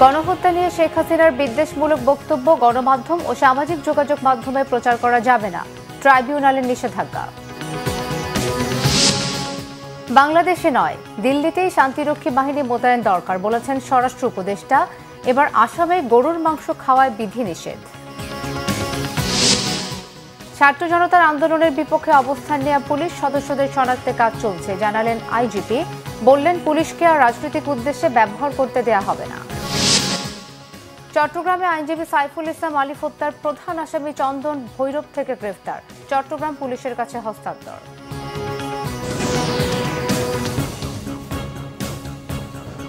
গণহত্যা নিয়ে শেখ হাসিনার বিদ্বেষমূলক বক্তব্য গণমাধ্যম ও সামাজিক যোগাযোগ মাধ্যমে প্রচার করা যাবে না, ট্রাইব্যুনালের নিষেধাজ্ঞা। বাংলাদেশে নয়, দিল্লিতেই শান্তিরক্ষী বাহিনী মোতায়েন দরকার বলেছেন স্বরাষ্ট্র উপদেষ্টা। এবার আসামে গরুর মাংস খাওয়ায় বিধিনিষেধ। ছাত্র জনতার আন্দোলনের বিপক্ষে অবস্থান নেওয়া পুলিশ সদস্যদের শনাক্তে কাজ চলছে জানালেন আইজিপি। বললেন, পুলিশকে আর রাজনৈতিক উদ্দেশ্যে ব্যবহার করতে দেয়া হবে না। চট্টগ্রামে আইনজীবী সাইফুল ইসলাম আলিফ হত্যার প্রধান আসামি চন্দন ভৈরব থেকে গ্রেফতার, চট্টগ্রাম পুলিশের কাছে হস্তান্তর।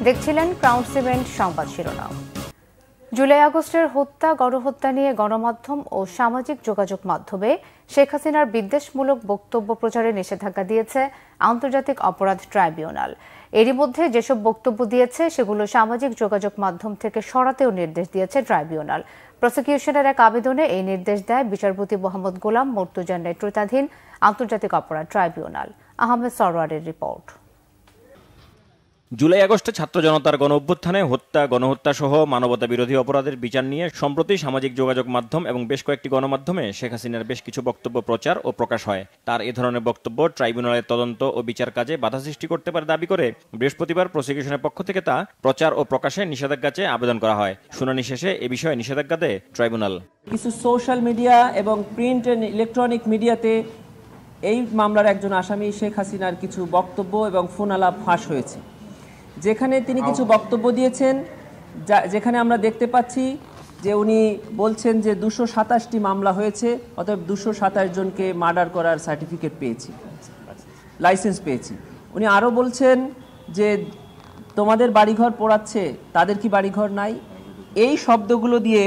দেখছিলেন ক্রাউন সিমেন্ট সংবাদ শিরোনাম। জুলাই আগস্টের হত্যা গণহত্যা নিয়ে গণমাধ্যম ও সামাজিক যোগাযোগ মাধ্যমে শেখ হাসিনার বিদ্বেষমূলক বক্তব্য প্রচারে নিষেধাজ্ঞা দিয়েছে আন্তর্জাতিক অপরাধ ট্রাইব্যুনাল। এরই মধ্যে যেসব বক্তব্য দিয়েছে সেগুলো সামাজিক যোগাযোগ মাধ্যম থেকে সরাতেও নির্দেশ দিয়েছে ট্রাইব্যুনাল। প্রসিকিউশনের এক আবেদনে এই নির্দেশ দেয় বিচারপতি মোহাম্মদ গোলাম মর্তুজার নেতৃত্বাধীন আন্তর্জাতিক অপরাধ ট্রাইব্যুনাল। আহমেদ সরওয়ারের রিপোর্ট। জুলাই আগস্টে ছাত্র জনতার গণ অভ্যুত্থানে হত্যা, গণহত্যা সহ মানবতা বিরোধী অপরাধের বিচার নিয়ে সম্প্রতি সামাজিক যোগাযোগ মাধ্যম এবং বেশ কয়েকটি গণমাধ্যমে শেখ হাসিনার বেশ কিছু বক্তব্য প্রচার ও প্রকাশ হয়। তার এ ধরনের বক্তব্য ট্রাইব্যুনালের তদন্ত ও বিচার কাজে বাধা সৃষ্টি করতে পারে দাবি করে বৃহস্পতিবার প্রসিকিউশনের পক্ষ থেকে তা প্রচার ও প্রকাশে নিষেধাজ্ঞা চেয়ে আবেদন করা হয়। শুনানি শেষে এ বিষয়ে নিষেধাজ্ঞা দেয় ট্রাইব্যুনাল। কিছু সোশ্যাল মিডিয়া এবং প্রিন্ট এন্ড ইলেকট্রনিক মিডিয়াতে এই মামলার একজন আসামি শেখ হাসিনার কিছু বক্তব্য এবং ফোন আলাপ ফাঁস হয়েছে, যেখানে তিনি কিছু বক্তব্য দিয়েছেন, যেখানে আমরা দেখতে পাচ্ছি যে উনি বলছেন যে 227টি মামলা হয়েছে, অতএব 227 জনকে মার্ডার করার সার্টিফিকেট পেয়েছি, লাইসেন্স পেয়েছি। উনি আরও বলছেন যে তোমাদের বাড়িঘর পোড়াচ্ছে, তাদের কি বাড়িঘর নাই? এই শব্দগুলো দিয়ে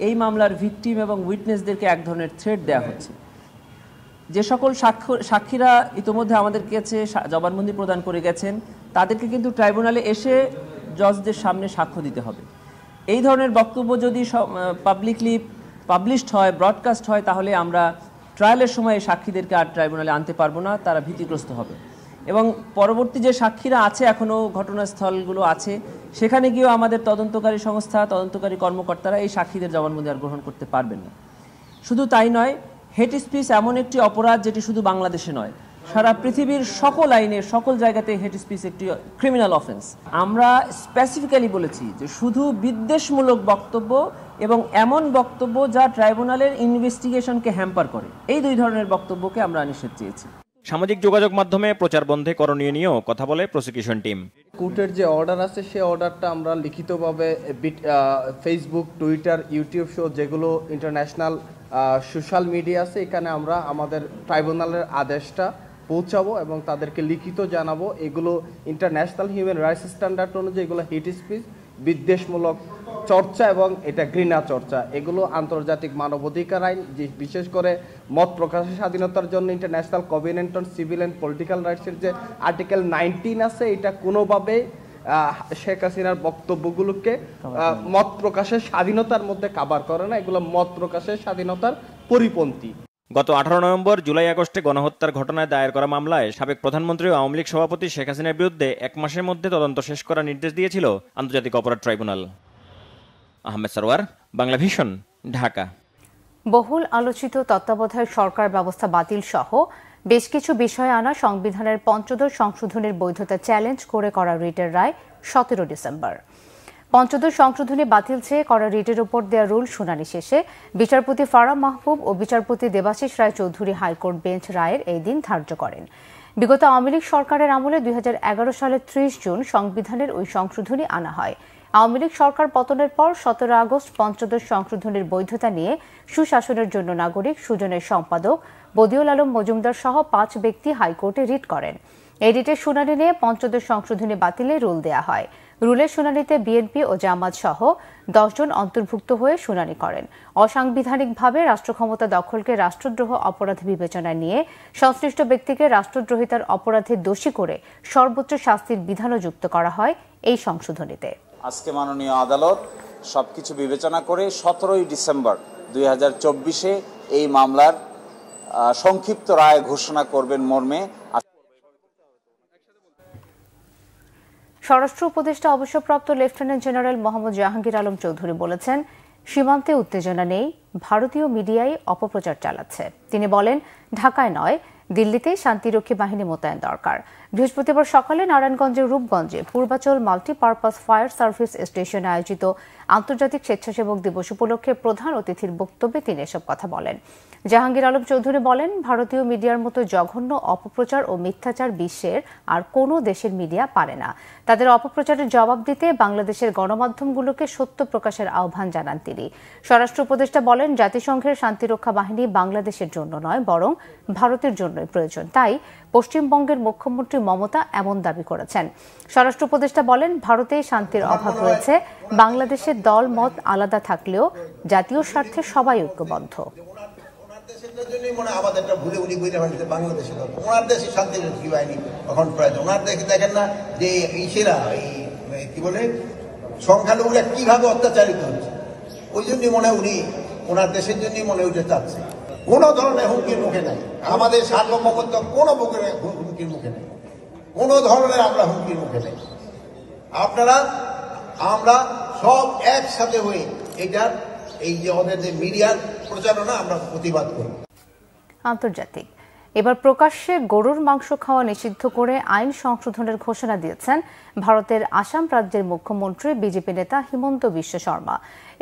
এই মামলার ভিকটিম এবং উইটনেসদেরকে এক ধরনের থ্রেট দেওয়া হচ্ছে। যে সকল সাক্ষীরা ইতিমধ্যে আমাদের কাছে জবানবন্দি প্রদান করে গেছেন, তাদেরকে কিন্তু ট্রাইব্যুনালে এসে জজদের সামনে সাক্ষ্য দিতে হবে। এই ধরনের বক্তব্য যদি পাবলিকলি পাবলিশড হয়, ব্রডকাস্ট হয়, তাহলে আমরা ট্রায়ালের সময় সাক্ষীদেরকে আর ট্রাইব্যুনালে আনতে পারবো না, তারা ভীতিগ্রস্ত হবে। এবং পরবর্তী যে সাক্ষীরা আছে, এখনও ঘটনাস্থলগুলো আছে, সেখানে গিয়েও আমাদের তদন্তকারী সংস্থা, তদন্তকারী কর্মকর্তারা এই সাক্ষীদের জবানবন্দি আর গ্রহণ করতে পারবেন না। শুধু তাই নয়, হেট স্পিচ এমন একটি অপরাধ যেটি শুধু বাংলাদেশে নয়, সারা পৃথিবীর সকল আইনে সকল জায়গাতে হেট স্পিচ একটি ক্রিমিনাল অফেন্স। আমরা স্পেসিফিক্যালি বলেছি যে শুধু বিদ্বেষমূলক বক্তব্য এবং এমন বক্তব্য যা ট্রাইব্যুনালের ইনভেস্টিগেশনকে হ্যাম্পার করে, এই দুই ধরনের বক্তব্যকে আমরা নিষেধ চেয়েছি। সামাজিক যোগাযোগ মাধ্যমে প্রচার বন্ধে করণীয় নিয়েও কথা বলে প্রসিকিউশন টিম। কোর্টের যে অর্ডার আছে সেই অর্ডারটা আমরা লিখিতভাবে ফেসবুক, টুইটার, ইউটিউব শো, যেগুলো ইন্টারন্যাশনাল সোশ্যাল মিডিয়া আছে, এখানে আমরা আমাদের ট্রাইব্যুনালের আদেশটা পৌঁছাবো এবং তাদেরকে লিখিত জানাবো। এগুলো ইন্টারন্যাশনাল হিউম্যান রাইটস স্ট্যান্ডার্ড অনুযায়ী এগুলো হেট স্পিচ, বিদ্বেষমূলক চর্চা এবং এটা ঘৃণা চর্চা। এগুলো আন্তর্জাতিক মানবাধিকার আইন, যে বিশেষ করে মত প্রকাশের স্বাধীনতার জন্য international covenant on civil and political রাইটসের যে আর্টিকেল 19 আছে, এটা কোনোভাবে শেখ হাসিনার বক্তব্যগুলোকে মত প্রকাশের স্বাধীনতার মধ্যে কাভার করে না। এগুলো মত প্রকাশের স্বাধীনতার পরিপন্থী। গত 18 নভেম্বর জুলাই আগস্টে গণহত্যার ঘটনায় দায়ের করা মামলায় সাবেক প্রধানমন্ত্রী ও আওয়ামী লীগ সভাপতি শেখ হাসিনার বিরুদ্ধে 1 মাসের মধ্যে তদন্ত শেষ করার নির্দেশ দিয়েছিল আন্তর্জাতিক অপরাধ ট্রাইব্যুনাল। আহমেদ সরওয়ার, বাংলা ভিশন, ঢাকা। বহুল আলোচিত তত্ত্বাবধায়ক সরকার ব্যবস্থা বাতিল সহ বেশ কিছু বিষয়ে আনা সংবিধানের ৫ম সংশোধনীর বৈধতা চ্যালেঞ্জ করে করা রিটের রায় 17 ডিসেম্বর। ৫ম সংশোধনী বাতিল চেয়ে করা রিটের উপর দেয়া রুল শুনানি শেষে বিচারপতি ফারাহ মাহবুব ও বিচারপতি দেবাশিস রায় চৌধুরী হাইকোর্ট বেঞ্চ রায়ের এই দিন ধার্য করেন। বিগত আওয়ামী লীগ সরকারের আমলে 2011 সালের 30 জুন সংবিধানের ওই সংশোধনী আনা হয়। আওয়ামী লীগ সরকার পতনের পর 17 আগস্ট পঞ্চদশ সংশোধনীর বৈধতা নিয়ে সুশাসনের জন্য নাগরিক সুজনের সম্পাদক বদিউল আলম মজুমদার সহ 5 ব্যক্তি হাইকোর্টে রিট করেন। এই রিটের শুনানি নিয়ে পঞ্চদশ সংশোধনী বাতিলের রুল দেয়া হয়। রুলের শুনানিতে বিএনপি ও জামাত সহ 10 জন অন্তর্ভুক্ত হয়ে শুনানি করেন। অসাংবিধানিকভাবে রাষ্ট্রক্ষমতা দখলকে রাষ্ট্রদ্রোহ অপরাধ বিবেচনায় নিয়ে সংশ্লিষ্ট ব্যক্তিকে রাষ্ট্রদ্রোহিতার অপরাধে দোষী করে সর্বোচ্চ শাস্তির বিধানও যুক্ত করা হয় এই সংশোধনীতে। আজকে মাননীয় আদালত সবকিছু বিবেচনা করে 17 ডিসেম্বর 2024 এই মামলার সংক্ষিপ্ত রায় ঘোষণা করবেন মর্মে স্বরাষ্ট্র উপদেষ্টা অবসরপ্রাপ্ত লেফটেন্যান্ট জেনারেল মোহাম্মদ জাহাঙ্গীর আলম চৌধুরী বলেছেন, সীমান্তে উত্তেজনা নেই, ভারতীয় মিডিয়ায় অপপ্রচার চালাচ্ছে। তিনি বলেন, ঢাকায় নয়, দিল্লিতেই শান্তিরক্ষী বাহিনী মোতায়েন দরকার। বৃহস্পতিবার সকালে নারায়ণগঞ্জের রূপগঞ্জে পূর্বাচল মাল্টিপারপাস ফায়ার সার্ভিস স্টেশনে আয়োজিত আন্তর্জাতিক স্বেচ্ছাসেবক দিবস উপলক্ষে প্রধান অতিথির বক্তব্যে তিনি এসব কথা বলেন। জাহাঙ্গীর আলম চৌধুরী বলেন, ভারতীয় মিডিয়ার মতো জঘন্য অপপ্রচার ও মিথ্যাচার বিশ্বের আর কোনো দেশের মিডিয়া পারে না। তাদের অপপ্রচারের জবাব দিতে বাংলাদেশের গণমাধ্যমগুলোকে সত্য প্রকাশের আহ্বান জানান তিনি। স্বরাষ্ট্র উপদেষ্টা বলেন, জাতিসংঘের শান্তিরক্ষা বাহিনী বাংলাদেশের জন্য নয়, বরং ভারতের জন্যই প্রয়োজন। তাই পশ্চিমবঙ্গের মুখ্যমন্ত্রী মমতা এমন দাবি করেছেন। স্বরাষ্ট্র উপদেষ্টা বলেন, ভারতে শান্তির অভাব রয়েছে, বাংলাদেশের দল মত আলাদা থাকলেও জাতীয় স্বার্থে সবাই ঐক্যবদ্ধ। সংখ্যালঘুরা কিভাবে অত্যাচারিত হচ্ছে, ওই জন্যই মনে হয় উনি ওনার দেশের জন্যই মনে উঠে চাচ্ছে। কোন ধরনের হুমকির মুখে নাই, আমাদের সার্বভৌমত্ব কোন হুমকির মুখে নেই, কোন ধরনের আমরা হুমকির মুখে নেই। আমরা সব একসাথে হয়ে এটার এই যে ওদের যে মিডিয়ার প্রচারণা আমরা প্রতিবাদ করি। আন্তর্জাতিক, এবার প্রকাশ্যে গরুর মাংস খাওয়া নিষিদ্ধ করে আইন সংশোধনের ঘোষণা দিয়েছেন ভারতের আসাম রাজ্যের মুখ্যমন্ত্রী বিজেপি নেতা হিমন্ত বিশ্ব শর্মা।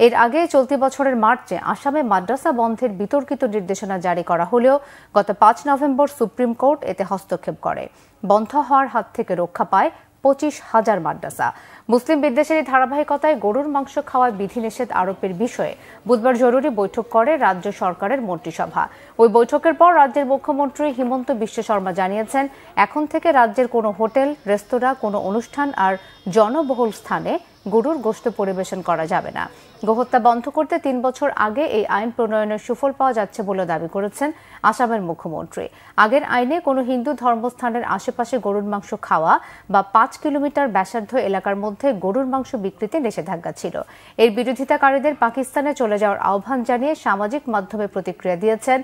এর আগে চলতি বছরের মার্চে আসামে মাদ্রাসা বন্ধের বিতর্কিত নির্দেশনা জারি করা হলেও গত ৫ নভেম্বর সুপ্রিম কোর্ট এতে হস্তক্ষেপ করে। বন্ধ হওয়ার হাত থেকে রক্ষা পায় ২৫,০০০ মাদ্রাসা। মুসলিম বিদ্বেষের ধারাবাহিকতায় গরুর মাংস খাওয়ায় বিধিনিষেধ আরোপের বিষয়ে বুধবার জরুরি বৈঠক করে রাজ্য সরকারের মন্ত্রিসভা। ওই বৈঠকের পর রাজ্যের মুখ্যমন্ত্রী হিমন্ত বিশ্ব শর্মা জানিয়েছেন, এখন থেকে রাজ্যের কোনো হোটেল, রেস্তোরাঁ, কোনো অনুষ্ঠান আর জনবহুল স্থানে গরুর গোশত পরিবেশন করা যাবে না। গোহত্যা বন্ধ করতে ৩ বছর আগে এই আইন প্রণয়নের সুফল পাওয়া যাচ্ছে বলে দাবি করেছেন আসামের মুখ্যমন্ত্রী। আগের আইনে কোনো হিন্দু ধর্মস্থানের আশেপাশে গরুর মাংস খাওয়া বা ৫ কিলোমিটার ব্যাসার্ধ এলাকার মধ্যে গরুর মাংস বিক্রিতে নিষেধাজ্ঞা ছিল। এর বিরোধিতাকারীদের পাকিস্তানে চলে যাওয়ার আহ্বান জানিয়ে সামাজিক মাধ্যমে প্রতিক্রিয়া দিয়েছেন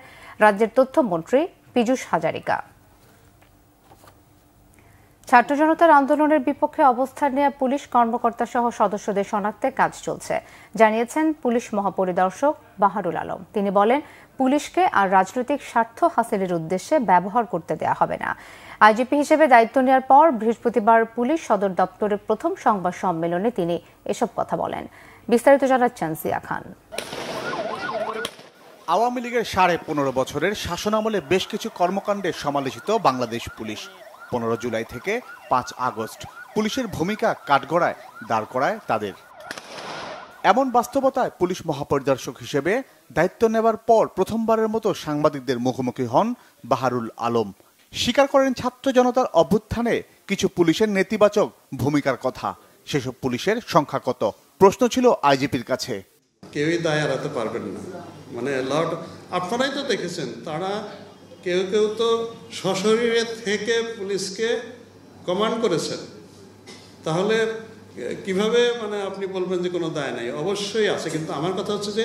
রাজ্যের তথ্যমন্ত্রী পীযূষ হাজারিকা। ছাত্র জনতার আন্দোলনের বিপক্ষে অবস্থান নেওয়া পুলিশ কর্মকর্তা সহ সদস্যদের শনাক্তে কাজ চলছে, জানিয়েছেন পুলিশ মহাপরিদর্শক বাহারুল আলম। তিনি বলেন, পুলিশকে আর রাজনৈতিক স্বার্থ হাসিলের উদ্দেশ্যে ব্যবহার করতে দেওয়া হবে না। আইজিপি হিসেবে দায়িত্ব নেওয়ার পর বৃহস্পতিবার পুলিশ সদর দপ্তরের প্রথম সংবাদ সম্মেলনে তিনি এসব কথা বলেন। বিস্তারিত জানাচ্ছেন জিয়া খান। আওয়ামী লীগের ১৫.৫ বছরের শাসনামলে বেশ কিছু কর্মকাণ্ডে সমালোচিত বাংলাদেশ পুলিশ ১৫ জুলাই থেকে ৫ আগস্ট পুলিশের ভূমিকা কাঠগড়ায় দাঁড় করায় তাদের। এমন বাস্তবতায় পুলিশ মহাপরিদর্শক হিসেবে দায়িত্ব নেবার পর প্রথমবারের মতো সাংবাদিকদের মুখোমুখি হন বাহারুল আলম। স্বীকার করেন ছাত্র জনতার অভ্যুত্থানে কিছু পুলিশের নেতিবাচক ভূমিকার কথা। সেসব পুলিশের সংখ্যা কত? প্রশ্ন ছিল আইজিপির কাছে। কেউই দায় এড়াতে পারবেন না, মানে আপনারাই তো দেখেছেন, তারা কেউ কেউ তো সশরীরে থেকে পুলিশকে কমান্ড করেছেন। তাহলে কিভাবে মানে আপনি বলবেন যে কোনো দায় নাই? অবশ্যই আছে, কিন্তু আমার কথা হচ্ছে যে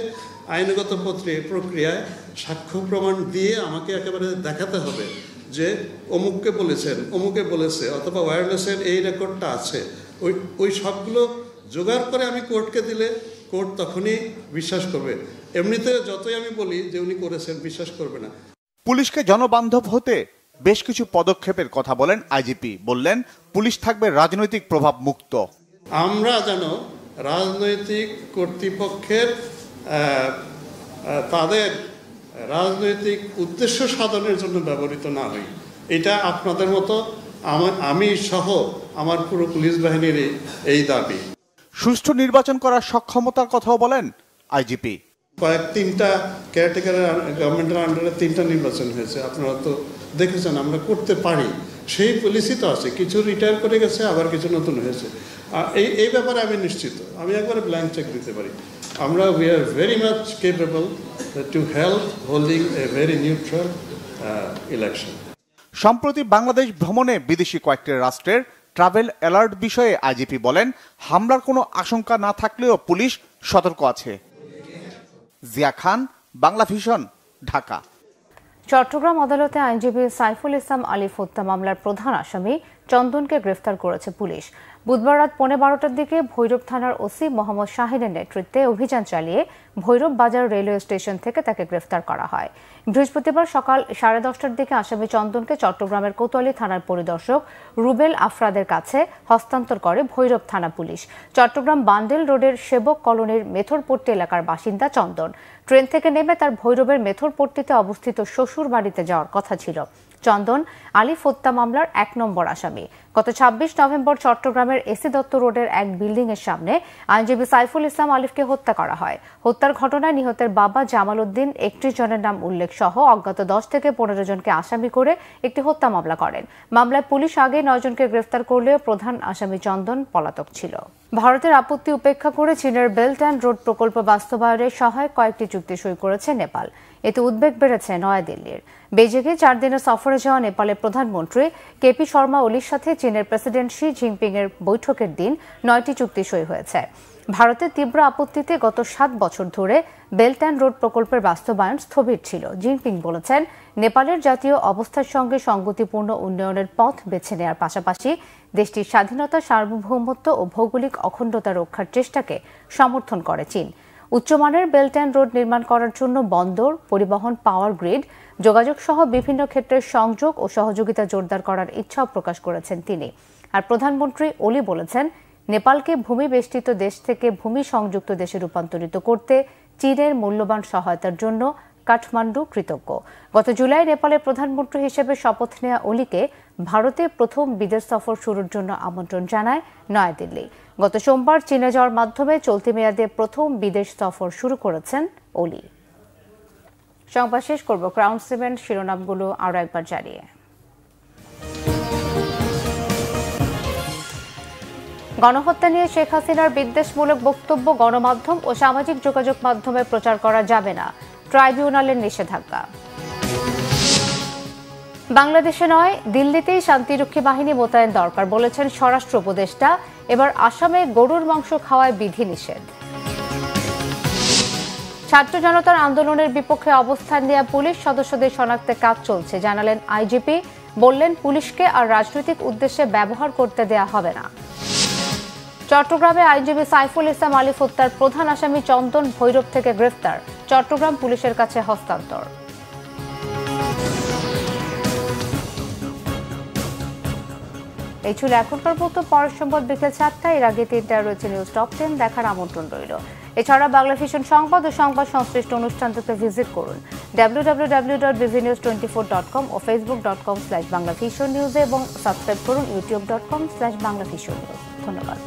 আইনগত প্রক্রিয়ায় সাক্ষ্য প্রমাণ দিয়ে আমাকে একেবারে দেখাতে হবে যে অমুককে বলেছেন, অমুকে বলেছে, অথবা ওয়্যারলেসের এই রেকর্ডটা আছে। ওই সবগুলো জোগাড় করে আমি কোর্টকে দিলে কোর্ট তখনই বিশ্বাস করবে। এমনিতে যতই আমি বলি যে উনি করেছেন, বিশ্বাস করবে না। পুলিশকে জনবান্ধব হতে বেশ কিছু পদক্ষেপের কথা বলেন আইজিপি। বললেন, পুলিশ থাকবে রাজনৈতিক প্রভাব মুক্ত। আমরা যেন রাজনৈতিক কর্তৃপক্ষের তাদের রাজনৈতিক উদ্দেশ্য সাধনের জন্য ব্যবহৃত না হই, এটা আপনাদের মতো আমি সহ আমার পুরো পুলিশ বাহিনীর এই দাবি। সুষ্ঠু নির্বাচন করার সক্ষমতার কথাও বলেন আইজিপি। তিনটা কেয়ারটেকার গভর্নমেন্টের আন্ডারে 3টা নির্বাচন হয়েছে, আপনারা তো দেখেছেন। আমরা করতে পারি, সেই পলিসি তো আছে। কিছু রিটায়ার করে গেছে, আবার কিছু নতুন হয়েছে। এই ব্যাপারে আমি নিশ্চিত, আমি একবারে ব্ল্যাঙ্ক চেক দিতে পারি। We are very much capable to help holding a very neutral election. সম্প্রতি বাংলাদেশ ভ্রমণে বিদেশি কয়েকটি রাষ্ট্রের ট্রাভেল অ্যালার্ট বিষয়ে আইজিপি বলেন, হামলার কোনো আশঙ্কা না থাকলেও পুলিশ সতর্ক আছে। জিয়া খান, বাংলা ভিশন, ঢাকা। চট্টগ্রাম আদালতে আইনজীবী সাইফুল ইসলাম আলিফ হত্যা মামলার প্রধান আসামি চন্দনকে গ্রেফতার করেছে পুলিশ। বুধবার রাত 12:15টার দিকে ভৈরব থানার ওসি মোহাম্মদ শাহিনের নেতৃত্বে অভিযান চালিয়ে ভৈরব বাজার রেলওয়ে স্টেশন থেকে তাকে গ্রেফতার করা হয়। বৃহস্পতিবার সকাল 10:30টার দিকে আসামি চন্দনকে চট্টগ্রামের কোতোয়ালি থানার পরিদর্শক রুবেল আফরাদের কাছে হস্তান্তর করে ভৈরব থানা পুলিশ। চট্টগ্রাম বান্ডেল রোডের সেবক কলোনির মেথরপট্টি এলাকার বাসিন্দা চন্দন। ট্রেন থেকে নেমে তার ভৈরবের মেথরপট্টিতে অবস্থিত শ্বশুর বাড়িতে যাওয়ার কথা ছিল। চন্দন আলিফ হত্যা মামলার 1 নম্বর আসামি। গত 26 নভেম্বর চট্টগ্রামের এসি দত্ত রোডের এক বিল্ডিং এর সামনে আইনজীবী সাইফুল ইসলাম আলিফকে হত্যা করা হয়। হত্যার ঘটনায় নিহতের বাবা জামাল উদ্দিন 31 জনের নাম উল্লেখ সহ অজ্ঞাত 10 থেকে 15 জনকে আসামি করে একটি হত্যা মামলা করেন। মামলায় পুলিশ আগে 9 জনকে গ্রেফতার করলেও প্রধান আসামি চন্দন পলাতক ছিল। ভারতের আপত্তি উপেক্ষা করে চীনের বেল্ট অ্যান্ড রোড প্রকল্প বাস্তবায়নের সহায়ক কয়েকটি চুক্তি সই করেছে নেপাল। এতে উদ্বেগ বেড়েছে নয়াদিল্লির। বেজিংয়ে 4 দিনের সফরে যাওয়া নেপালের প্রধানমন্ত্রী কেপি শর্মা ওলির সাথে চীনের প্রেসিডেন্ট শি জিনপিং এর বৈঠকের দিন 9টি চুক্তি সই হয়েছে। ভারতের তীব্র আপত্তিতে গত 7 বছর ধরে বেল্ট অ্যান্ড রোড প্রকল্পের বাস্তবায়ন স্থবির ছিল। জিনপিং বলেছেন, নেপালের জাতীয় অবস্থার সঙ্গে সঙ্গতিপূর্ণ উন্নয়নের পথ বেছে নেওয়ার পাশাপাশি দেশটির স্বাধীনতা, সার্বভৌমত্ব ও ভৌগোলিক অখণ্ডতা রক্ষার চেষ্টাকে সমর্থন করে চীন। উচ্চমানের বেল্ট অ্যান্ড রোড নির্মাণ করার জন্য বন্দর, পরিবহন, পাওয়ার গ্রিড, যোগাযোগ সহ বিভিন্ন ক্ষেত্রের সংযোগ ও সহযোগিতা জোরদার করার ইচ্ছাও প্রকাশ করেছেন তিনি। আর প্রধানমন্ত্রী ওলি বলেছেন, নেপালকে ভূমি বেষ্টিত দেশ থেকে ভূমি সংযুক্ত দেশে রূপান্তরিত করতে চীনের মূল্যবান সহায়তার জন্য কাঠমান্ডু কৃতজ্ঞ। গত জুলাই নেপালের প্রধানমন্ত্রী হিসেবে শপথ নেওয়া ওলিকে ভারতে প্রথম বিদেশ সফর শুরুর জন্য আমন্ত্রণ জানায় নয়াদিল্লি। গত সোমবার চীনে যাওয়ার মাধ্যমে চলতি মেয়াদে প্রথম বিদেশ সফর শুরু করেছেন ওলি। সংবাদ শেষ করব ক্রাউন সিমেন্ট শিরোনামগুলো আরও একবার জানিয়ে। গণহত্যা নিয়ে শেখ হাসিনার বিদ্বেষমূলক বক্তব্য গণমাধ্যম ও সামাজিক যোগাযোগ মাধ্যমে প্রচার করা যাবে না, ট্রাইব্যুনালের নিষেধাজ্ঞা। বাংলাদেশে নয়, দিল্লিতেই শান্তিরক্ষী বাহিনী মোতায়েন দরকার বলেছেন স্বরাষ্ট্র উপদেষ্টা। এবার আসামে গরুর মাংস খাওয়ায় বিধিনিষেধ। ছাত্র জনতার আন্দোলনের বিপক্ষে অবস্থান নেওয়া পুলিশ সদস্যদের শনাক্তে কাজ চলছে জানালেন আইজিপি। বললেন, পুলিশকে আর রাজনৈতিক উদ্দেশ্যে ব্যবহার করতে দেয়া হবে না। চট্টগ্রামে আইনজীবী সাইফুল ইসলাম আলিফ হত্যার প্রধান আসামি চন্দন ভৈরব থেকে গ্রেফতার, চট্টগ্রাম পুলিশের কাছে হস্তান্তর। এই ছিল এখনকার মতো। পরের সংবাদ বিকেল 4টায়। এর আগে 3টায় রয়েছে নিউজ টপ 10 দেখার আমন্ত্রণ রইল। এছাড়া বাংলা ভিশন সংবাদ ও সংবাদ সংশ্লিষ্ট অনুষ্ঠানটিতে ভিজিট করুন www.bvnews24.com ও facebook.com/banglavisionnews এবং সাবস্ক্রাইব করুন youtube.com/banglavisionnews। ধন্যবাদ।